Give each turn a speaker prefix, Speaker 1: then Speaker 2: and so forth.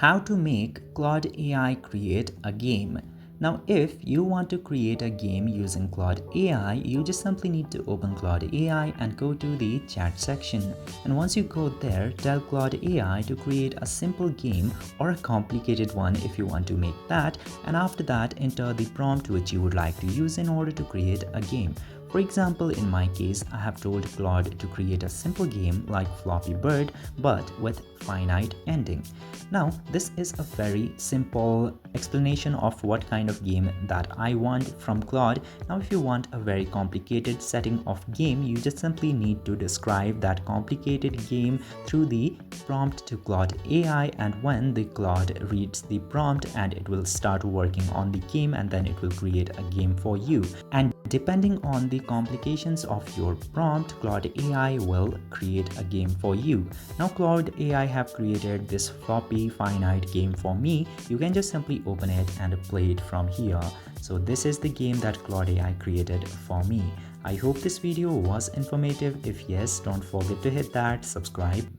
Speaker 1: How to make Claude AI create a game. Now, if you want to create a game using Claude AI, you just simply need to open Claude AI and go to the chat section. And once you go there, tell Claude AI to create a simple game or a complicated one if you want to make that. And after that, enter the prompt which you would like to use in order to create a game. For example, in my case, I have told Claude to create a simple game like Floppy Bird, but with finite ending. Now, this is a very simple explanation of what kind of game that I want from Claude. Now, if you want a very complicated setting of game, you just simply need to describe that complicated game through the prompt to Claude AI, and when the Claude reads the prompt and it will start working on the game, and then it will create a game for you. And depending on the complications of your prompt, Claude AI will create a game for you. Now, Claude AI have created this floppy finite game for me. You can just simply open it and play it from here. So this is the game that Claude AI created for me. I hope this video was informative. If yes, don't forget to hit that subscribe